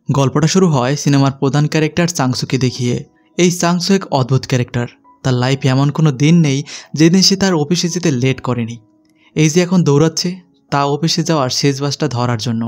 গল্পটা শুরু হয় সিনেমার প্রধান ক্যারেক্টার চাংসুকে দেখিয়ে। এই চাংসু এক অদ্ভুত ক্যারেক্টার। তার লাইফে এমন কোনো দিন নেই যেদিন সে তার অফিসে যেতে লেট করেনি। এই যে এখন দৌড়াচ্ছে তা অফিসে যাওয়ার শেষ বাসটা ধরার জন্য,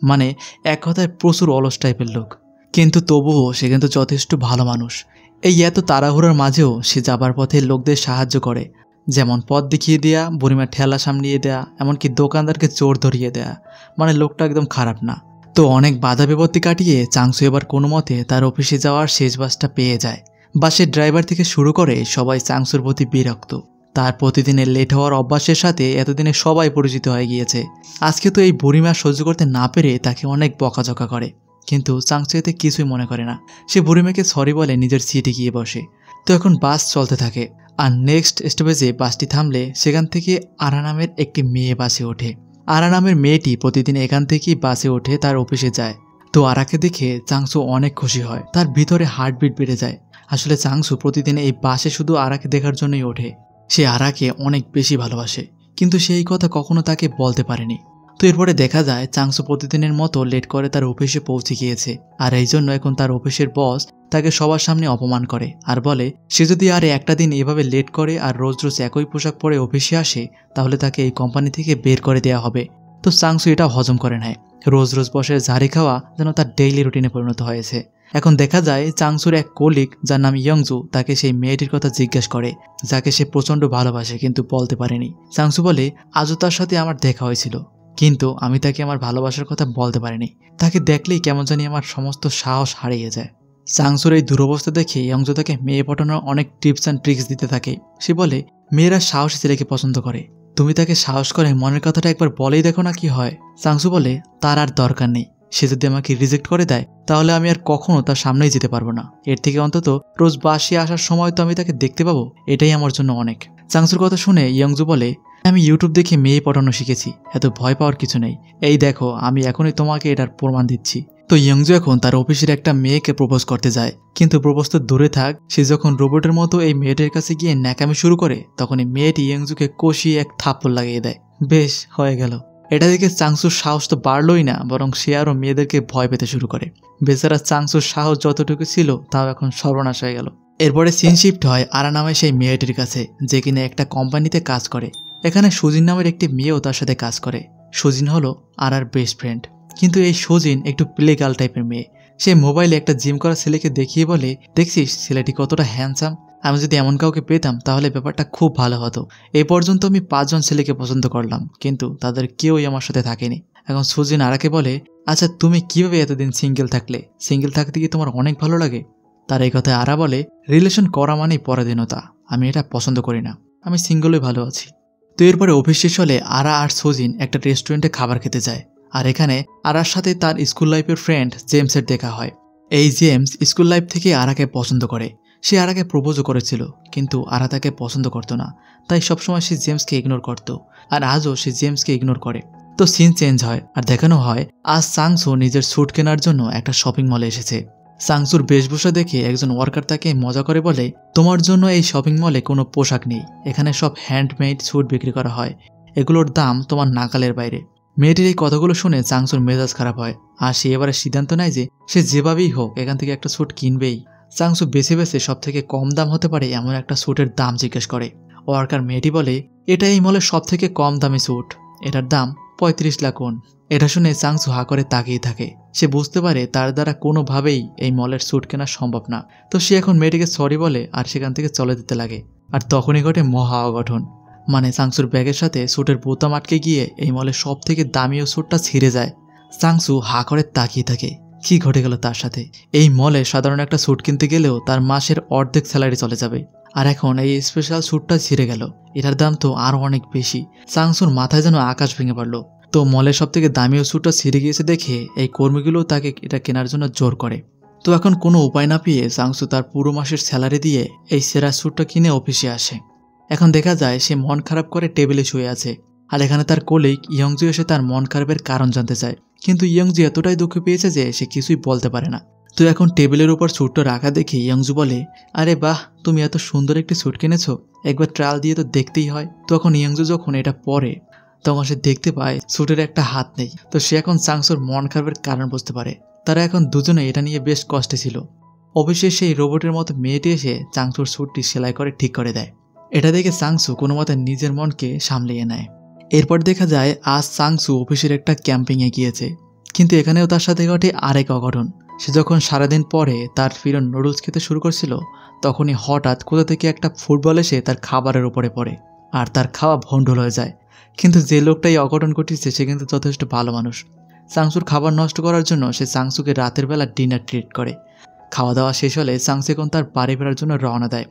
মানে এক কথায় প্রচুর অলস টাইপের লোক। কিন্তু তবুও সে কিন্তু যথেষ্ট ভালো মানুষ। এই এত তাড়াহুড়োর মাঝেও সে যাবার পথে লোকদের সাহায্য করে, যেমন পথ দেখিয়ে দেয়া, বুড়িমার ঠেলা সামলিয়ে দেয়া, এমনকি দোকানদারকে চোর ধরিয়ে দেয়া। মানে লোকটা একদম খারাপ না। তো অনেক বাধা বিপত্তি কাটিয়ে চাংসু এবার কোনো মতে তার অফিসে যাওয়ার শেষ বাসটা পেয়ে যায়। বাসের ড্রাইভার থেকে শুরু করে সবাই চাংসুর প্রতি বিরক্ত। তার প্রতিদিনের লেট হওয়ার অভ্যাসের সাথে এতদিনে সবাই পরিচিত হয়ে গিয়েছে। আজকে তো এই বুড়িমা সহ্য করতে না পেরে তাকে অনেক বকাঝকা করে, কিন্তু চাংসু এতে কিছুই মনে করে না। সে বুড়িমাকে সরি বলে নিজের সিটে গিয়ে বসে। তো এখন বাস চলতে থাকে, আর নেক্সট স্টপেজে বাসটি থামলে সেখান থেকে আরা নামের একটি মেয়ে বাসে ওঠে। আরা নামের মেয়েটি প্রতিদিন এখান থেকেই বাসে ওঠে তার অফিসে যায়। তো আরাকে দেখে চাংসু অনেক খুশি হয়, তার ভিতরে হার্টবিট বেড়ে যায়। আসলে চাংসু প্রতিদিন এই বাসে শুধু আরাকে দেখার জন্যই ওঠে। সে আরাকে অনেক বেশি ভালোবাসে, কিন্তু সেই কথা কখনো তাকে বলতে পারেনি। তো এরপরে দেখা যায় চাংসু প্রতিদিনের মতো লেট করে তার অফিসে পৌঁছে গিয়েছে। আর এই জন্য এখন তার অফিসের বস তাকে সবার সামনে অপমান করে আর বলে সে যদি আর একটা দিন এভাবে লেট করে আর রোজ রোজ একই পোশাক পরে অফিসে আসে তাহলে তাকে এই কোম্পানি থেকে বের করে দেওয়া হবে। তো চাংসু এটা হজম করে নেয়। রোজ রোজ বসে ঝাড়ি খাওয়া যেন তার ডেইলি রুটিনে পরিণত হয়েছে। এখন দেখা যায় চাংসুর এক কলিগ যার নাম ইয়ংজু তাকে সেই মেয়েটির কথা জিজ্ঞেস করে, যাকে সে প্রচণ্ড ভালোবাসে কিন্তু বলতে পারেনি। চাংসু বলে আজও তার সাথে আমার দেখা হয়েছিল, কিন্তু আমি তাকে আমার ভালোবাসার কথা বলতে পারিনি। তাকে দেখলেই কেমন জানি আমার সমস্ত সাহস হারিয়ে যায়। চাংসুর এই দুরবস্থা দেখে ইয়ংজু তাকে মেয়ে পটানোর অনেক টিপস অ্যান্ড ট্রিক্স দিতে থাকে। সে বলে মেয়েরা সাহসী ছেলেকে পছন্দ করে, তুমি তাকে সাহস করে মনের কথাটা একবার বলেই দেখো না কি হয়। চাংসু বলে তার আর দরকার নেই, সে যদি আমাকে রিজেক্ট করে দেয় তাহলে আমি আর কখনো তার সামনেই যেতে পারবো না। এর থেকে অন্তত রোজ বাসে আসার সময় তো আমি তাকে দেখতে পাবো, এটাই আমার জন্য অনেক। চাংসুর কথা শুনে ইয়ংজু বলে আমি ইউটিউব দেখে মেয়ে পটানো শিখেছি, এত ভয় পাওয়ার কিছু নেই। এই দেখো আমি এখনই তোমাকে এটার প্রমাণ দিচ্ছি। তো ইয়ংজু এখন তার অফিসের একটা মেয়েকে প্রপোজ করতে যায়, কিন্তু প্রপোজ তো দূরে থাক, সে যখন রোবটের মতো এই মেয়েটির কাছে গিয়ে ন্যাকামি শুরু করে তখন এই মেয়েটি ইয়ংজুকে কষিয়ে এক থাপ্পড় লাগিয়ে দেয়। বেশ হয়ে গেল। এটা দেখে চাংসুর সাহস তো বাড়লই না, বরং সে আরও মেয়েদেরকে ভয় পেতে শুরু করে। বেচারা চাংসুর সাহস যতটুকু ছিল তাও এখন সর্বনাশ হয়ে গেল। এরপরে সিন শিফট হয় আরা নামে সেই মেয়েটির কাছে, যে কিনা একটা কোম্পানিতে কাজ করে। এখানে সুজিন নামের একটি মেয়েও তার সাথে কাজ করে। সুজিন হলো আরার বেস্ট ফ্রেন্ড, কিন্তু এই সুজিন একটু প্লে গার্ল টাইপের মেয়ে। সে মোবাইলে একটা জিম করা ছেলেকে দেখিয়ে বলে দেখছিস ছেলেটি কতটা হ্যান্ডসাম, আমি যদি এমন কাউকে পেতাম তাহলে ব্যাপারটা খুব ভালো হতো। এই পর্যন্ত আমি 5 জন ছেলেকে পছন্দ করলাম, কিন্তু তাদের কেউই আমার সাথে থাকেনি। এখন সুজিন আরাকে বলে আচ্ছা তুমি কিভাবে এতদিন সিঙ্গেল থাকলে, সিঙ্গেল থাকতে কি তোমার অনেক ভালো লাগে? তার এই কথায় আরা বলে রিলেশন করা মানেই পরাধীনতা, আমি এটা পছন্দ করি না, আমি সিঙ্গেলই ভালো আছি। তো এরপরে অফিস শেষ হলে আরা আর সুজিন একটা রেস্টুরেন্টে খাবার খেতে যায়। আর এখানে আরার সাথে তার স্কুল লাইফের ফ্রেন্ড জেমসের দেখা হয়। এই জেমস স্কুল লাইফ থেকে আরাকে পছন্দ করে। সে আরাকে প্রপোজও করেছিল, কিন্তু আরা তাকে পছন্দ করতো না, তাই সবসময় সে জেমসকে ইগনোর করত। আর আজও সে জেমসকে ইগনোর করে। তো সিন চেঞ্জ হয় আর দেখানো হয় আজ চাংসু নিজের স্যুট কেনার জন্য একটা শপিং মলে এসেছে। চাংসুর বেশভূষা দেখে একজন ওয়ার্কার তাকে মজা করে বলে তোমার জন্য এই শপিং মলে কোনো পোশাক নেই, এখানে সব হ্যান্ডমেড স্যুট বিক্রি করা হয়, এগুলোর দাম তোমার নাগালের বাইরে। মেয়েটির এই কথাগুলো শুনে চাংসুর মেজাজ খারাপ হয়, আর সে এবারে সিদ্ধান্ত নেয় যে সে যেভাবেই হোক এখান থেকে একটা স্যুট কিনবেই। চাংসু বেছে বেছে সব থেকে কম দাম হতে পারে এমন একটা স্যুটের দাম জিজ্ঞেস করে। ওয়ার্কার মেয়েটি বলে এটা এই মলের সব থেকে কম দামি স্যুট, এটার দাম 35 লাখ ওন। এটা শুনে চাংসু হা করে তাকিয়ে থাকে। সে বুঝতে পারে তার দ্বারা কোনোভাবেই এই মলের স্যুট কেনা সম্ভব না। তো সে এখন মেয়েটিকে সরি বলে আর সেখান থেকে চলে যেতে লাগে। আর তখনই ঘটে মহা অঘটন, মানে চাংসুর ব্যাগের সাথে স্যুটের বোতাম আটকে গিয়ে এই মলের সব থেকে দামিও স্যুটটা ছিঁড়ে যায়। চাংসু হা করে তাকিয়ে থাকে, কি ঘটে গেল তার সাথে? এই মলে সাধারণ একটা স্যুট কিনতে গেলেও তার মাসের অর্ধেক স্যালারি চলে যাবে, আর এখন এই স্পেশাল স্যুটটা ছিঁড়ে গেল, এটার দাম তো আরো অনেক বেশি। চাংসুর মাথায় যেন আকাশ ভেঙে পড়ল। তো মলের সব থেকে দামিও স্যুটটা ছিঁড়ে গিয়েছে দেখে এই কর্মীগুলো তাকে এটা কেনার জন্য জোর করে। তো এখন কোনো উপায় না পেয়ে চাংসু তার পুরো মাসের স্যালারি দিয়ে এই সেরা স্যুটটা কিনে অফিসে আসে। এখন দেখা যায় সে মন খারাপ করে টেবিলে শুয়ে আছে, আর এখানে তার কলিগ ইয়ংজু এসে তার মন খারাপের কারণ জানতে চায়, কিন্তু ইয়ংজু এতটাই দুঃখ পেয়েছে যে সে কিছুই বলতে পারে না। তো এখন টেবিলের উপর স্যুটটা রাখা দেখে ইয়ংজু বলে আরে বাহ, তুমি এত সুন্দর একটি স্যুট কিনেছো, একবার ট্রায়াল দিয়ে তো দেখতেই হয়। তখন ইয়ংজু যখন এটা পরে তখন সে দেখতে পায় স্যুটের একটা হাত নেই। তো সে এখন চাংসুর মন খারাপের কারণ বুঝতে পারে। তারা এখন দুজনে এটা নিয়ে বেশ কষ্টে ছিল। অফিসে সেই রোবটের মতো মেয়েটি এসে চাংসুর স্যুটটি সেলাই করে ঠিক করে দেয়। এটা দেখে চাংসু কোনো মতে নিজের মনকে সামলিয়ে নেয়। এরপর দেখা যায় আজ চাংসু অফিসের একটা ক্যাম্পিংয়ে গিয়েছে, কিন্তু এখানেও তার সাথে ঘটে আরেক অঘটন। সে যখন সারাদিন পরে তার প্রিয় নুডলস খেতে শুরু করছিল, তখনই হঠাৎ কোথা থেকে একটা ফুটবল এসে তার খাবারের উপরে পড়ে আর তার খাওয়া ভণ্ডুল হয়ে যায়। কিন্তু যে লোকটা এই অঘটন ঘটিয়েছে সে কিন্তু যথেষ্ট ভালো মানুষ। চাংসুর খাবার নষ্ট করার জন্য সে চাংসুকে রাতের বেলা ডিনার ট্রিট করে। খাওয়া দাওয়া শেষ হলে চাংসু এখন তার বাড়ি ফেরার জন্য রওনা দেয়।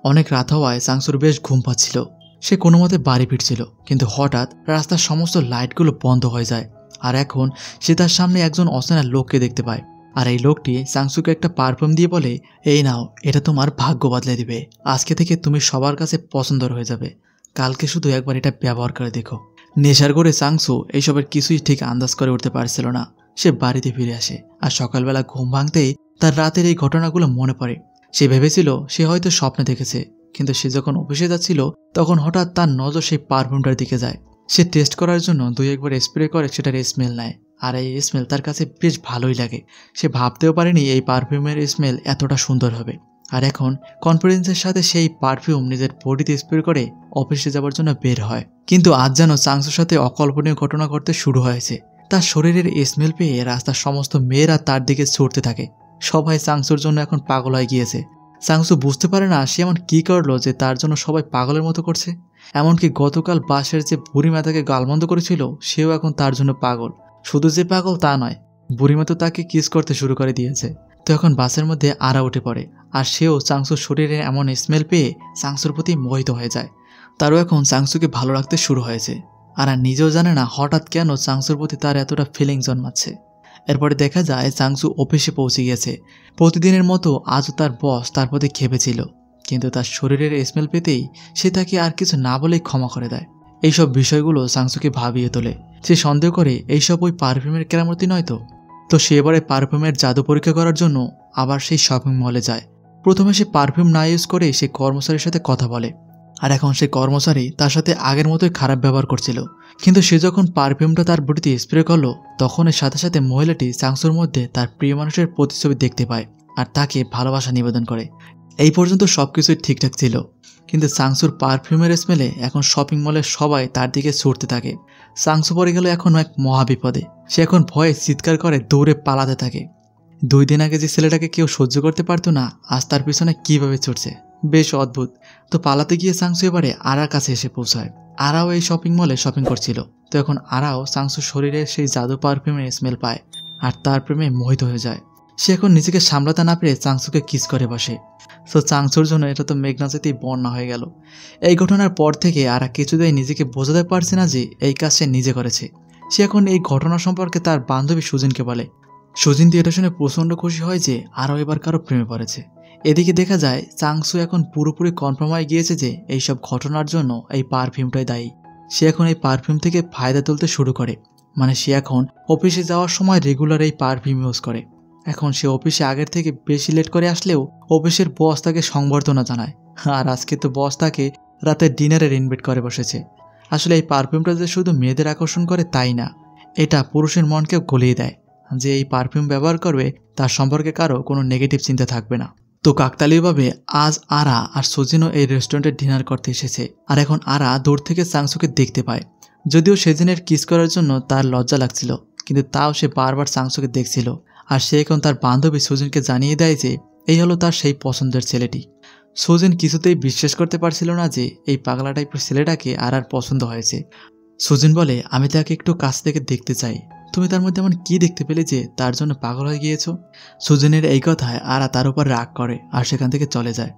অনেক রাত হওয়ায় চাংসুর বেশ ঘুম পাচ্ছিল। সে কোনো মতে বাড়ি ফিরছিল, কিন্তু হঠাৎ রাস্তার সমস্ত লাইটগুলো বন্ধ হয়ে যায়। আর এখন সে তার সামনে একজন অচেনা লোককে দেখতে পায়। আর এই লোকটি চাংসুকে একটা পারফিউম দিয়ে বলে, এই নাও, এটা তোমার ভাগ্য বদলে দিবে। আজকে থেকে তুমি সবার কাছে পছন্দর হয়ে যাবে। কালকে শুধু একবার এটা ব্যবহার করে দেখো। নেশার করে চাংসু এইসবের কিছুই ঠিক আন্দাজ করে উঠতে পারছিল না। সে বাড়িতে ফিরে আসে আর সকালবেলা ঘুম ভাঙতেই তার রাতের এই ঘটনাগুলো মনে পড়ে। সে ভেবেছিল সে হয়তো স্বপ্নে দেখেছে, কিন্তু সে যখন অফিসে যাচ্ছিল তখন হঠাৎ তার নজর সেই পারফিউমটার দিকে যায়। সে টেস্ট করার জন্য 2-1 বার স্প্রে করে সেটার স্মেল নেয়, আর এই স্মেল তার কাছে বেশ ভালোই লাগে। সে ভাবতেও পারেনি এই পারফিউমের স্মেল এতটা সুন্দর হবে। আর এখন কনফিডেন্সের সাথে সেই পারফিউম নিজের বডিতে স্প্রে করে অফিসে যাওয়ার জন্য বের হয়। কিন্তু আজ যেন চাংসুর সাথে অকল্পনীয় ঘটনা ঘটতে শুরু হয়েছে। তার শরীরের স্মেল পেয়ে রাস্তার সমস্ত মেয়েরা তার দিকে ছুটতে থাকে। সবাই চাংসুর জন্য এখন পাগল হয়ে গিয়েছে। চাংসু বুঝতে পারে না সে এমন কি করলো যে তার জন্য সবাই পাগলের মতো করছে। এমনকি গতকাল বাসের যে বুড়িমা তাকে গালমন্দ করেছিল সেও এখন তার জন্য পাগল। শুধু যে পাগল তা নয়, বুড়িমা তো তাকে কিস করতে শুরু করে দিয়েছে। তো এখন বাসের মধ্যে আরা উঠে পড়ে, আর সেও চাংসুর শরীরে এমন স্মেল পেয়ে চাংসুর প্রতি মোহিত হয়ে যায়। তারও এখন চাংসুকে ভালো রাখতে শুরু হয়েছে। আর নিজেও জানে না হঠাৎ কেন চাংসুর প্রতি তার এতটা ফিলিং জন্মাচ্ছে। এরপরে দেখা যায় চাংসু অফিসে পৌঁছে গিয়েছে। প্রতিদিনের মতো আজও তার বস তার প্রতি ক্ষেপেছিল, কিন্তু তার শরীরের স্মেল পেতেই সে তাকে আর কিছু না বলেই ক্ষমা করে দেয়। এইসব বিষয়গুলো চাংসুকে ভাবিয়ে তোলে। সে সন্দেহ করে এইসব ওই পারফিউমের কেরামতি নয় তো সে এবারে পারফিউমের জাদু পরীক্ষা করার জন্য আবার সেই শপিং মলে যায়। প্রথমে সে পারফিউম না ইউজ করে সে কর্মচারীর সাথে কথা বলে, আর এখন সে কর্মচারী তার সাথে আগের মতোই খারাপ ব্যবহার করছিল। কিন্তু সে যখন পারফিউমটা তার বডিতে স্প্রে করলো, তখন এর সাথে সাথে মহিলাটি চাংসুর মধ্যে তার প্রিয় মানুষের প্রতিচ্ছবি দেখতে পায় আর তাকে ভালোবাসা নিবেদন করে। এই পর্যন্ত সবকিছুই ঠিকঠাক ছিল, কিন্তু চাংসুর পারফিউমের স্মেলে এখন শপিং মলের সবাই তার দিকে ছুটতে থাকে। চাংসু পড়ে গেল এখন এক মহাবিপদে। সে এখন ভয়ে চিৎকার করে দৌড়ে পালাতে থাকে। 2 দিন আগে যে ছেলেটাকে কেউ সহ্য করতে পারতো না, আজ তার পিছনে কিভাবে ছুটছে, বেশ অদ্ভুত। তো পালাতে গিয়ে চাংসু এবারে আরার কাছে এসে পৌঁছায়। আরাও এই শপিং মলে শপিং করছিল। তো এখন আরাও চাংসুর শরীরে সেই জাদু পারফিউমের স্মেল পায় আর তার প্রেমে মোহিত হয়ে যায়। সে এখন নিজেকে সামলাতে না পেরে চাংসুকে কিস করে বসে। তো চাংসুর জন্য এটা তো মেঘনা যেতেই বন্যা হয়ে গেল। এই ঘটনার পর থেকে আরা কিছুতেই নিজেকে বোঝাতে পারছে না যে এই কাজ সে নিজে করেছে। সে এখন এই ঘটনা সম্পর্কে তার বান্ধবী সুজিনকে বলে। সুজিন এটা শুনে প্রচণ্ড খুশি হয় যে আরও এবার কারো প্রেমে পড়েছে। এদিকে দেখা যায় চাংসু এখন পুরোপুরি কনফার্ম হয়ে গিয়েছে যে এইসব ঘটনার জন্য এই পারফিউমটাই দায়ী। সে এখন এই পারফিউম থেকে ফায়দা তুলতে শুরু করে। মানে সে এখন অফিসে যাওয়ার সময় রেগুলার এই পারফিউম ইউজ করে। এখন সে অফিসে আগের থেকে বেশি লেট করে আসলেও অফিসের বস তাকে সংবর্ধনা জানায়। আর আজকে তো বস তাকে রাতে ডিনারের ইনভাইট করে বসেছে। আসলে এই পারফিউমটা যে শুধু মেয়েদের আকর্ষণ করে তাই না, এটা পুরুষের মনকেও গলিয়ে দেয়। যে এই পারফিউম ব্যবহার করবে তার সম্পর্কে কারো কোনো নেগেটিভ চিন্তা থাকবে না। তো কাকতালীয়ভাবে আজ আরা আর সুজিনও এই রেস্টুরেন্টে ডিনার করতে এসেছে। আর এখন আরা দূর থেকে চাংসুকে দেখতে পায়। যদিও সেদিনের কিস করার জন্য তার লজ্জা লাগছিল, কিন্তু তাও সে বারবার চাংসুকে দেখছিল। আর সে এখন তার বান্ধবী সুজিনকে জানিয়ে দেয় যে এই হলো তার সেই পছন্দের ছেলেটি। সুজিন কিছুতেই বিশ্বাস করতে পারছিল না যে এই পাগলা টাইপের ছেলেটাকে আর পছন্দ হয়েছে। সুজিন বলে, আমি তাকে একটু কাছ থেকে দেখতে চাই। তুমি তার মধ্যে এমন কি দেখতে পেলে যে তার জন্য পাগল হয়ে গিয়েছো? সুজিনের এই কথায় আরা তার উপর রাগ করে আর সেখান থেকে চলে যায়।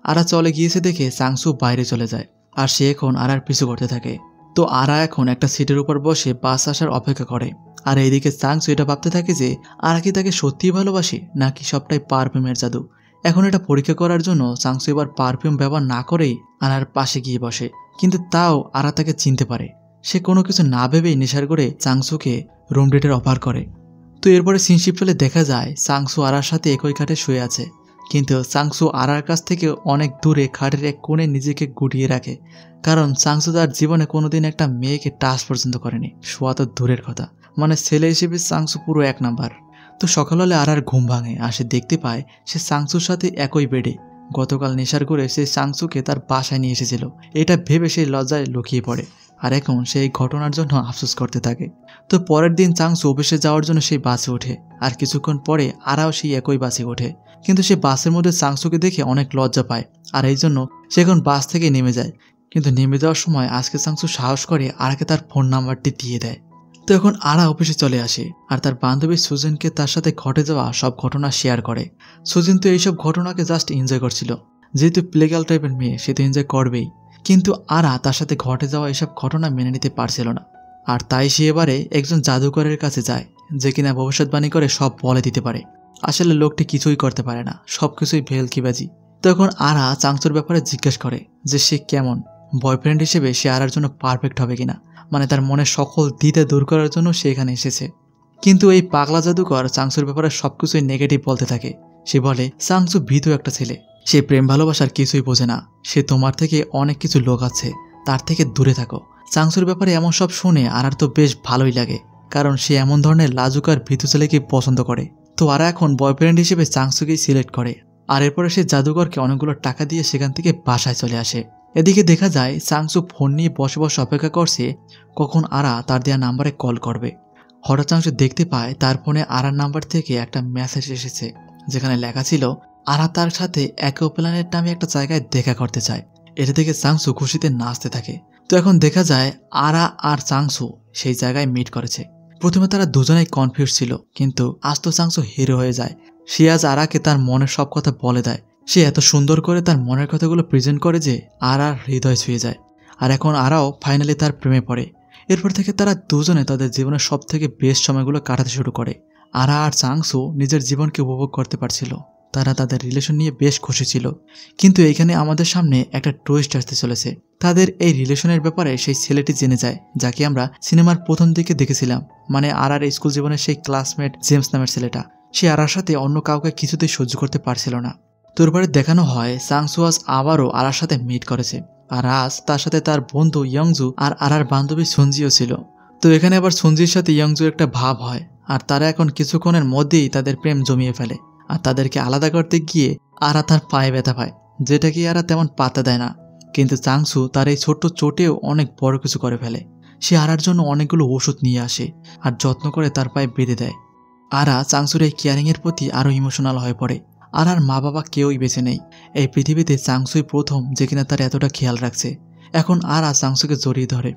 আরা চলে গিয়েছে দেখে চাংসু বাইরে চলে যায় আর সে এখন আরার পিছু করতে থাকে। তো আরা এখন একটা সিটের উপর বসে বাস আসার অপেক্ষা করে। আর এইদিকে চাংসু এটা ভাবতে থাকে যে আরা কি তাকে সত্যিই ভালোবাসে নাকি সবটাই পারফিউমের জাদু। এখন এটা পরীক্ষা করার জন্য চাংসু এবার পারফিউম ব্যবহার না করেই আরার পাশে গিয়ে বসে। কিন্তু তাও আরা তাকে চিনতে পারে। সে কোনো কিছু না ভেবেই নেশার করে চাংসুকে রুম ডেটের অফার করে। তো এরপরে সিনশিপ চলে দেখা যায় চাংসু আরার সাথে একই খাটে শুয়ে আছে, কিন্তু চাংসু আরার কাছ থেকে অনেক দূরে খাটের এক কোণে নিজেকে গুটিয়ে রাখে, কারণ চাংসু তার জীবনে কোনোদিন একটা মেয়েকে টাচ পর্যন্ত করেনি, শোয়া তো দূরের কথা। মানে ছেলে হিসেবে চাংসু পুরো এক নাম্বার। তো সকাল হলে আরার ঘুম ভাঙে আর সে দেখতে পায় সে চাংসুর সাথে একই বেডে। গতকাল নেশার করে সে চাংসুকে তার বাসায় নিয়ে এসেছিল, এটা ভেবে সে লজ্জায় লুকিয়ে পড়ে আর এখন সেই ঘটনার জন্য আফসোস করতে থাকে। তো পরের দিন চাংসু অফিসে যাওয়ার জন্য সেই বাসে ওঠে আর কিছুক্ষণ পরে আরাও সেই একই বাসে ওঠে। কিন্তু সে বাসের মধ্যে চাংসুকে দেখে অনেক লজ্জা পায় আর এই জন্য সে এখন বাস থেকে নেমে যায়। কিন্তু নেমে যাওয়ার সময় আজকে চাংসু সাহস করে আরাকে তার ফোন নাম্বারটি দিয়ে দেয়। তো এখন আরা অফিসে চলে আসে আর তার বান্ধবী সুজিনকে তার সাথে ঘটে যাওয়া সব ঘটনা শেয়ার করে। সুজিন তো এইসব ঘটনাকে জাস্ট এনজয় করছিল, যেহেতু প্লেগাল টাইপের মেয়ে সে তো এনজয় করবেই। কিন্তু আরা তার সাথে ঘটে যাওয়া এসব ঘটনা মেনে নিতে পারছিল না, আর তাই সে এবারে একজন জাদুকরের কাছে যায় যে কিনা ভবিষ্যৎবাণী করে সব বলে দিতে পারে। আসলে লোকটি কিছুই করতে পারে না, সবকিছুই ভেলকিবাজি। তখন আরা চাংসুর ব্যাপারে জিজ্ঞেস করে যে সে কেমন, বয়ফ্রেন্ড হিসেবে সে আরার জন্য পারফেক্ট হবে কিনা, মানে তার মনের সকল দ্বিধা দূর করার জন্য সে এখানে এসেছে। কিন্তু এই পাগলা জাদুকর চাংসুর ব্যাপারে সবকিছুই নেগেটিভ বলতে থাকে। সে বলে চাংসু ভীতু একটা ছেলে, সে প্রেম ভালোবাসার কিছুই বোঝে না, সে তোমার থেকে অনেক কিছু লোক আছে, তার থেকে দূরে থাকো। চাংসুর ব্যাপারে এমন সব শুনে আরার তো বেশ ভালোই লাগে, কারণ সে এমন ধরনের লাজুক আর ভীতু ছেলেকে পছন্দ করে। তো আরা এখন বয়ফ্রেন্ড হিসেবে চাংসুকেই সিলেক্ট করে আর এরপরে সে জাদুকরকে অনেকগুলো টাকা দিয়ে সেখান থেকে বাসায় চলে আসে। এদিকে দেখা যায় চাংসু ফোন নিয়ে বসে বসে অপেক্ষা করছে কখন আরা তার দেওয়া নাম্বারে কল করবে। হঠাৎ চাংসু দেখতে পায় তার ফোনে আরার নাম্বার থেকে একটা মেসেজ এসেছে, যেখানে লেখা ছিল আরা তার সাথে একো প্ল্যানেট নামে একটা জায়গায় দেখা করতে চায়। এটা দেখে চাংসু খুশিতে নাচতে থাকে। তো এখন দেখা যায় আরা আর চাংসু সেই জায়গায় মিট করেছে। প্রথমে তারা দুজনেই কনফিউজ ছিল, কিন্তু আজ তো চাংসু হিরো হয়ে যায়। সে আজ আরাকে তার মনের সব কথা বলে দেয়। সে এত সুন্দর করে তার মনের কথাগুলো প্রেজেন্ট করে যে আরার হৃদয় ছুঁয়ে যায়। আর এখন আরাও ফাইনালি তার প্রেমে পড়ে। এরপর থেকে তারা দুজনে তাদের জীবনের সব থেকে বেস্ট সময়গুলো কাটাতে শুরু করে। আরা আর চাংসু নিজের জীবনকে উপভোগ করতে পারছিল, তারা তাদের রিলেশন নিয়ে বেশ খুশি ছিল। কিন্তু এইখানে আমাদের সামনে একটা টুইস্ট আসতে চলেছে। তাদের এই রিলেশনের ব্যাপারে সেই ছেলেটি জেনে যায় যাকে আমরা সিনেমার প্রথম দিকে দেখেছিলাম, মানে আরার স্কুল জীবনের সেই ক্লাসমেট জেমস নামের ছেলেটা। সে আরার সাথে অন্য কাউকে কিছুতেই সহ্য করতে পারছিল না। তোরবারে দেখানো হয় চাংসু আজ আবারও আরার সাথে মিট করেছে, আর আজ তার সাথে তার বন্ধু ইয়ংজু আর আরার বান্ধবী সঞ্জিও ছিল। তো এখানে আবার সঞ্জির সাথে ইয়ংজুর একটা ভাব হয়, আর তারা এখন কিছুক্ষণের মধ্যেই তাদের প্রেম জমিয়ে ফেলে। আর তাদেরকে আলাদা করতে গিয়ে আরা তার পায়ে ব্যথা পায়, যেটা কি আরা তেমন পাত্তা দেয় না। কিন্তু চাংসু তার এই ছোট্ট চোটেও অনেক বড় কিছু করে ফেলে। সে আরার জন্য অনেকগুলো ওষুধ নিয়ে আসে আর যত্ন করে তার পায়ে বেঁধে দেয়। আরা চাংসুর এই কেয়ারিংয়ের প্রতি আরও ইমোশনাল হয়ে পড়ে। আরার মা বাবা কেউই বেঁচে নেই, এই পৃথিবীতে চাংসুই প্রথম যে কিনা তার এতটা খেয়াল রাখছে। এখন আরা চাংসুকে জড়িয়ে ধরে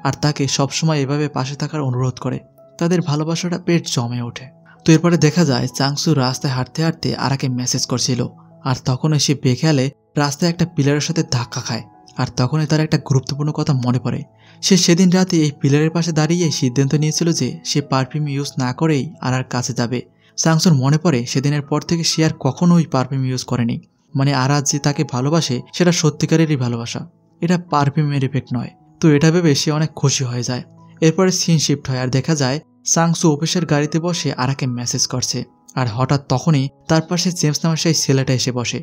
আর তাকে সবসময় এভাবে পাশে থাকার অনুরোধ করে। তাদের ভালোবাসাটা পেট জমে ওঠে। তো এরপরে দেখা যায় চাংসু রাস্তায় হাঁটতে হাঁটতে আরাকে মেসেজ করছিল, আর তখনই সে বেখেয়ালে রাস্তায় একটা পিলারের সাথে ধাক্কা খায়। আর তখনই তার একটা গুরুত্বপূর্ণ কথা মনে পড়ে। সে সেদিন রাতে এই পিলারের পাশে দাঁড়িয়ে সিদ্ধান্ত নিয়েছিল যে সে পারফিউম ইউজ না করেই আরার কাছে যাবে। চাংসুর মনে পড়ে সেদিনের পর থেকে সে আর কখনোই পারফিউম ইউজ করেনি। মানে আরা যে তাকে ভালোবাসে সেটা সত্যিকারেরই ভালোবাসা, এটা পারফিউমের ইফেক্ট নয়। তো এটা ভেবে সে অনেক খুশি হয়ে যায়। এরপরে সিন শিফট হয় আর দেখা যায় চাংসু অফিসের গাড়িতে বসে আরাকে মেসেজ করছে, আর হঠাৎ তখনই তার পাশে জেমস নামের সেই ছেলেটা এসে বসে।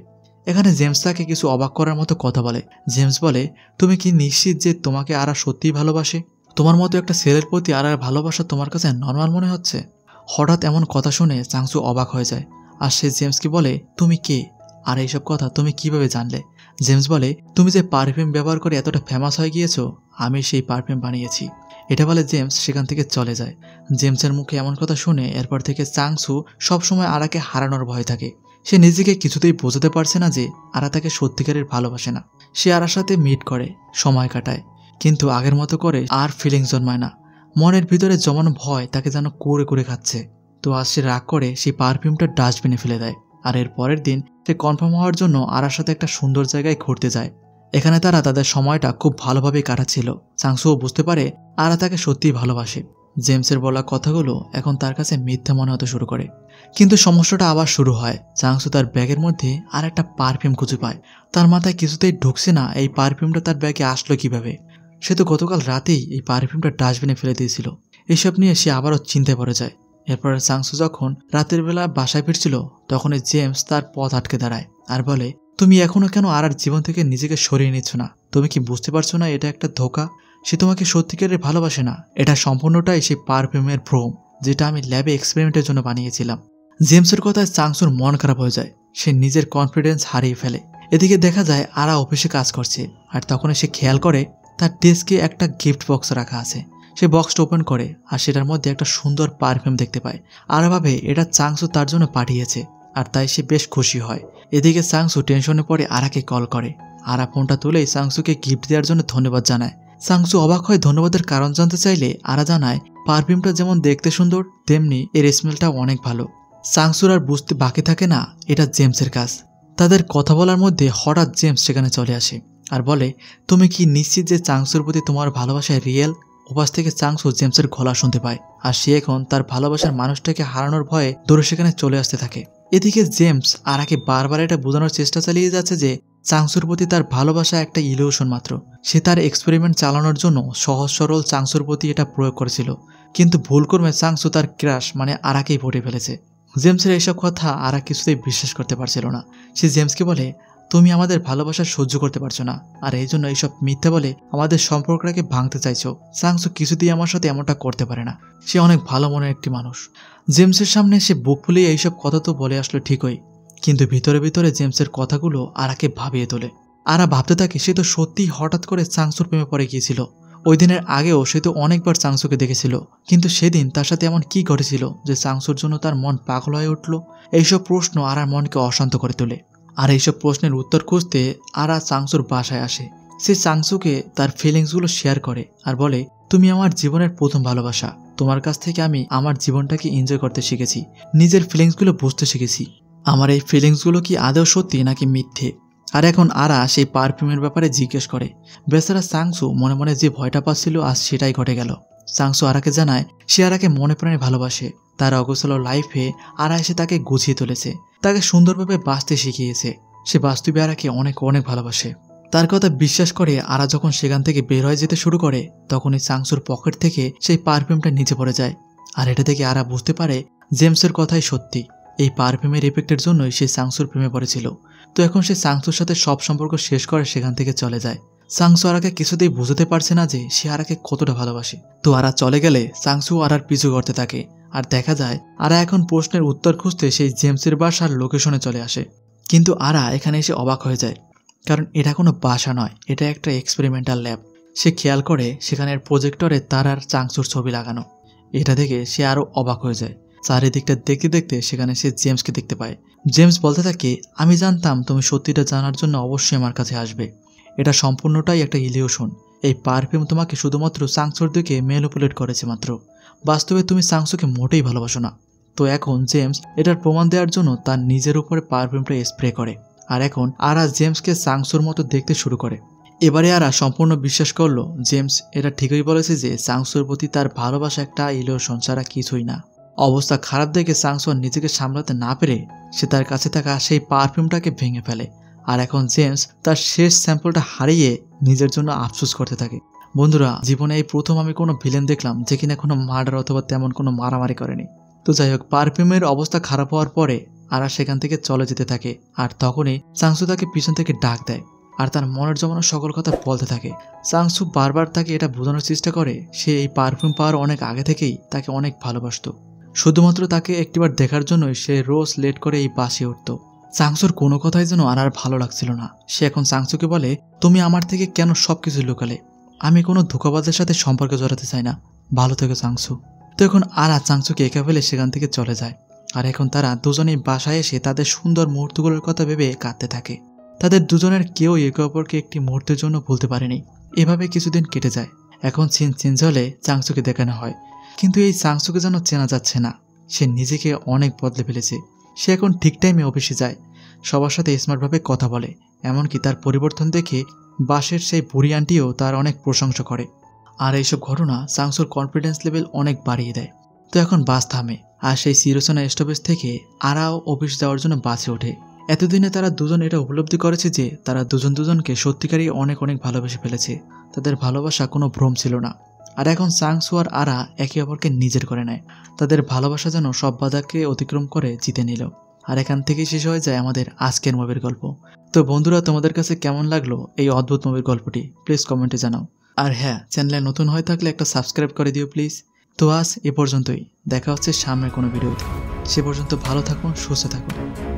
এখানে জেমস তাকে কিছু অবাক করার মতো কথা বলে। জেমস বলে, তুমি কি নিশ্চিত যে তোমাকে আরা সত্যিই ভালোবাসে? তোমার মতো একটা ছেলের প্রতি আরার ভালোবাসা তোমার কাছে নর্মাল মনে হচ্ছে? হঠাৎ এমন কথা শুনে চাংসু অবাক হয়ে যায়, আর সে জেমসকে বলে, তুমি কে আর এইসব কথা তুমি কিভাবে জানলে? জেমস বলে, তুমি যে পারফিউম ব্যবহার করে এতটা ফেমাস হয়ে গিয়েছো, আমি সেই পারফিউম বানিয়েছি। এটা বলে জেমস সেখান থেকে চলে যায়। জেমসের মুখে এমন কথা শুনে এরপর থেকে চাংসু সবসময় আরাকে হারানোর ভয় থাকে। সে নিজেকে কিছুতেই বোঝাতে পারছে না যে আরা তাকে সত্যিকারের ভালোবাসে না। সে আরার সাথে মিট করে, সময় কাটায়, কিন্তু আগের মতো করে আর ফিলিংস জন্মায় না। মনের ভিতরে জমানো ভয় তাকে যেন কুরে কুরে খাচ্ছে। তো আজ সে রাগ করে সেই পারফিউমটা ডাস্টবিনে ফেলে দেয়। আর এর পরের দিন সে কনফার্ম হওয়ার জন্য আরার সাথে একটা সুন্দর জায়গায় ঘুরতে যায়। এখানে তারা তাদের সময়টা খুব ভালোভাবেই কাটাচ্ছিল। চাংসুও বুঝতে পারে আরা তাকে সত্যিই ভালোবাসে। জেমসের বলা কথাগুলো এখন তার কাছে মিথ্যা মনে হতে শুরু করে। কিন্তু সমস্যাটা আবার শুরু হয়। চাংসু তার ব্যাগের মধ্যে আর একটা পারফিউম খুঁজে পায়। তার মাথায় কিছুতেই ঢুকছে না এই পারফিউমটা তার ব্যাগে আসলো কিভাবে। সে তো গতকাল রাতেই এই পারফিউমটা ডাস্টবিনে ফেলে দিয়েছিল। এসব নিয়ে সে আবারও চিন্তায় পড়ে যায়। এরপর চাংসু যখন রাতের বেলা বাসায় ফিরছিল তখনই জেমস তার পথ আটকে দাঁড়ায় আর বলে, তুমি এখনো কেন আরার জীবন থেকে নিজেকে সরিয়ে নিচ্ছ না? তুমি কি বুঝতে পারছো না এটা একটা ধোঁকা? সে তোমাকে সত্যিকারের ভালোবাসে না। এটা সম্পূর্ণটাই সেই পারফিউমের ভ্রম, যেটা আমি ল্যাবে এক্সপেরিমেন্টের জন্য বানিয়েছিলাম। জেমসের কথায় চাংসুর মন খারাপ হয়ে যায়। সে নিজের কনফিডেন্স হারিয়ে ফেলে। এদিকে দেখা যায় আরা অফিসে কাজ করছে, আর তখন সে খেয়াল করে তার ডেস্কে একটা গিফট বক্স রাখা আছে। সে বক্সটা ওপেন করে আর সেটার মধ্যে একটা সুন্দর পারফিউম দেখতে পায়। আরা ভাবে এটা চাংসু তার জন্য পাঠিয়েছে, আর তাই সে বেশ খুশি হয়। এদিকে চাংসু টেনশনে পড়ে আরাকে কল করে। আরা ফোনটা তুলেই চাংসুকে গিফট দেওয়ার জন্য ধন্যবাদ জানায়। চাংসু অবাক হয় ধন্যবাদের কারণ জানতে চাইলে আরা জানায়, পারফিউমটা যেমন দেখতে সুন্দর তেমনি এর স্মেলটাও অনেক ভালো। চাংসুর আর বুঝতে বাকি থাকে না এটা জেমসের কাজ। তাদের কথা বলার মধ্যে হঠাৎ জেমস সেখানে চলে আসে আর বলে, তুমি কি নিশ্চিত যে চাংসুর প্রতি তোমার ভালোবাসায় রিয়েল? ওপাশ থেকে চাংসু জেমসের গলা শুনতে পায়, আর সে এখন তার ভালোবাসার মানুষটাকে হারানোর ভয়ে দৌড়ে সেখানে চলে আসতে থাকে। এদিকে জেমস আরাকে বারবার এটা বোঝানোর চেষ্টা চালিয়ে যাচ্ছে যে চাংসুর প্রতি তার ভালোবাসা একটা ইলিউশন মাত্র। সে তার এক্সপেরিমেন্ট চালানোর জন্য সহজ সরল চাংসুর প্রতি এটা প্রয়োগ করেছিল, কিন্তু ভুলক্রমে চাংসু তার ক্রাশ মানে আরাকেই পটে ফেলেছে। জেমসের এইসব কথা আরা কিছুতেই বিশ্বাস করতে পারছিল না। সে জেমসকে বলে, তুমি আমাদের ভালোবাসা সহ্য করতে পারছো না, আর এই জন্য এইসব মিথ্যা বলে আমাদের সম্পর্কটাকে ভাঙতে চাইছো। চাংসু কিছুতেই আমার সাথে এমনটা করতে পারে না। সে অনেক ভালো মনের একটি মানুষ। জেমসের সামনে সে বুক ফুলিয়ে এইসব কথা তো বলে আসলো ঠিকই, কিন্তু ভিতরে ভিতরে জেমসের কথাগুলো আরাকে ভাবিয়ে তোলে। আরা ভাবতে থাকে সে তো সত্যিই হঠাৎ করে চাংসুর প্রেমে পড়ে গিয়েছিল। ওই দিনের আগেও সে তো অনেকবার চাংসুকে দেখেছিল, কিন্তু সেদিন তার সাথে এমন কি ঘটেছিল যে চাংসুর জন্য তার মন পাগল হয়ে উঠল? এইসব প্রশ্ন আরার মনকে অশান্ত করে তোলে। আর এইসব প্রশ্নের উত্তর খুঁজতে আরা চাংসুর বাসায় আসে। সে চাংসুকে তার ফিলিংসগুলো শেয়ার করে আর বলে, তুমি আমার জীবনের প্রথম ভালোবাসা। তোমার কাছ থেকে আমি আমার জীবনটাকে এনজয় করতে শিখেছি, নিজের ফিলিংসগুলো বুঝতে শিখেছি। আমার এই ফিলিংসগুলো কি আদৌ সত্যি নাকি মিথ্যে? আর এখন আরা সেই পারফিউমের ব্যাপারে জিজ্ঞেস করে। বেচারা চাংসু মনে মনে যে ভয়টা পাচ্ছিল আজ সেটাই ঘটে গেল। চাংসু আরাকে জানায় সে আরাকে মনে প্রাণে ভালোবাসে। তার অগোছালো লাইফে আরা এসে তাকে গুছিয়ে তুলেছে, তাকে সুন্দরভাবে বাঁচতে শিখিয়েছে। সে বাস্তবে আরাকে অনেক অনেক ভালোবাসে। তার কথা বিশ্বাস করে আরা যখন সেখান থেকে বের হয়ে যেতে শুরু করে তখনই চাংসুর পকেট থেকে সেই পারফিউমটা নিচে পড়ে যায়। আর এটা থেকে আরা বুঝতে পারে জেমসের কথাই সত্যি। এই পারফিউমের এফেক্টের জন্যই সে চাংসুর প্রেমে পড়েছিল। তো এখন সে চাংসুর সাথে সব সম্পর্ক শেষ করে সেখান থেকে চলে যায়। চাংসু আরাকে কিছুতেই বুঝতে পারছে না যে সে আরাকে কতটা ভালোবাসে। তো আরা চলে গেলে চাংসু আরার পিছু করতে থাকে। আর দেখা যায় আরা এখন প্রশ্নের উত্তর খুঁজতে সেই জেমসের বাসার লোকেশনে চলে আসে। কিন্তু আরা এখানে এসে অবাক হয়ে যায়, কারণ এটা কোনো বাসা নয়, এটা একটা এক্সপেরিমেন্টাল ল্যাব। সে খেয়াল করে সেখানের প্রজেক্টরে তার আর চাংসুর ছবি লাগানো। এটা দেখে সে আরও অবাক হয়ে যায়। চারিদিকটা দেখতে দেখতে সেখানে সে জেমসকে দেখতে পায়। জেমস বলতে থাকে, আমি জানতাম তুমি সত্যিটা জানার জন্য অবশ্যই আমার কাছে আসবে। এটা সম্পূর্ণটাই একটা ইলিউশন। এই পারফিউম তোমাকে শুধুমাত্র চাংসুর দিকে ম্যানিপুলেট করেছে মাত্র। বাস্তবে তুমি চাংসুকে মোটেই ভালোবাসো না। তো এখন জেমস এটার প্রমাণ দেওয়ার জন্য তার নিজের উপরে পারফিউমটা স্প্রে করে। আর এখন আরা জেমসকে চাংসুর মতো দেখতে শুরু করে। এবারে আরা সম্পূর্ণ বিশ্বাস করলো জেমস এটা ঠিকই বলেছে যে চাংসুর প্রতি তার ভালোবাসা একটা ইলিউশন ছাড়া কিছুই না। অবস্থা খারাপ দেখে চাংসু নিজেকে সামলাতে না পেরে সে তার কাছে থাকা সেই পারফিউমটাকে ভেঙে ফেলে। আর এখন জেমস তার শেষ স্যাম্পলটা হারিয়ে নিজের জন্য আফসোস করতে থাকে। বন্ধুরা, জীবনে এই প্রথম আমি কোনো ভিলেন দেখলাম যে কিনা কোনো মার্ডার অথবা তেমন কোনো মারামারি করেনি। তো যাই হোক, পারফিউমের অবস্থা খারাপ হওয়ার পরে আরা সেখান থেকে চলে যেতে থাকে। আর তখনই চাংসু তাকে পিছন থেকে ডাক দেয় আর তার মনের জমানো সকল কথা বলতে থাকে। চাংসু বারবার তাকে এটা বোঝানোর চেষ্টা করে সে এই পারফিউম পাওয়ার অনেক আগে থেকেই তাকে অনেক ভালোবাসত। শুধুমাত্র তাকে একটিবার দেখার জন্যই সে রোজ লেট করে এই বাসে উঠত। চাংসুর কোনো কথাই যেন আর ভালো লাগছিল না। সে এখন চাংসুকে বলে, তুমি আমার থেকে কেন সবকিছু লুকালে? আমি কোনো ধোঁকাবাজের সাথে সম্পর্কে জড়াতে চাই না, ভালো থেকো চাংসু। তো এখন আরা চাংসুকে একা ফেলে সেখান থেকে চলে যায়। আর এখন তারা দুজনেই বাসায় এসে তাদের সুন্দর মুহূর্তগুলোর কথা ভেবে কাঁদতে থাকে। তাদের দুজনের কেউ একে অপরকে একটি মুহূর্তের জন্য ভুলতে পারেনি। এভাবে কিছুদিন কেটে যায়। এখন সিন চেঞ্জ হলে চাংসুকে দেখানো হয়, কিন্তু এই চাংসুকে যেন চেনা যাচ্ছে না। সে নিজেকে অনেক বদলে ফেলেছে। সে এখন ঠিক টাইমে অফিসে যায়, সবার সাথে স্মার্টভাবে কথা বলে। এমনকি তার পরিবর্তন দেখে বাসের সেই বুড়ি আন্টিও তার অনেক প্রশংসা করে। আর এইসব ঘটনা চাংসুর কনফিডেন্স লেভেল অনেক বাড়িয়ে দেয়। তো এখন বাস থামে আর সেই সিরোসোনা স্টপেজ থেকে আরাও অফিস যাওয়ার জন্য বাসে ওঠে। এতদিনে তারা দুজন এটা উপলব্ধি করেছে যে তারা দুজনকে সত্যিকারই অনেক অনেক ভালোবেসে ফেলেছে। তাদের ভালোবাসা কোনো ভ্রম ছিল না। আর এখন সাংসু আর আরা একে অপরকে নিজের করে নেয়। তাদের ভালোবাসা যেন সব বাধাকে অতিক্রম করে জিতে নিল। আর এখান থেকেই শেষ হয়ে যায় আমাদের আজকের মুভির গল্প। তো বন্ধুরা, তোমাদের কাছে কেমন লাগলো এই অদ্ভুত মুভির গল্পটি প্লিজ কমেন্টে জানাও। আর হ্যাঁ, চ্যানেলে নতুন হয়ে থাকলে একটা সাবস্ক্রাইব করে দিও প্লিজ। তো আজ এ পর্যন্তই, দেখা হচ্ছে সামনের কোনো ভিডিওতে। সে পর্যন্ত ভালো থাকুন, সুস্থ থাকুন।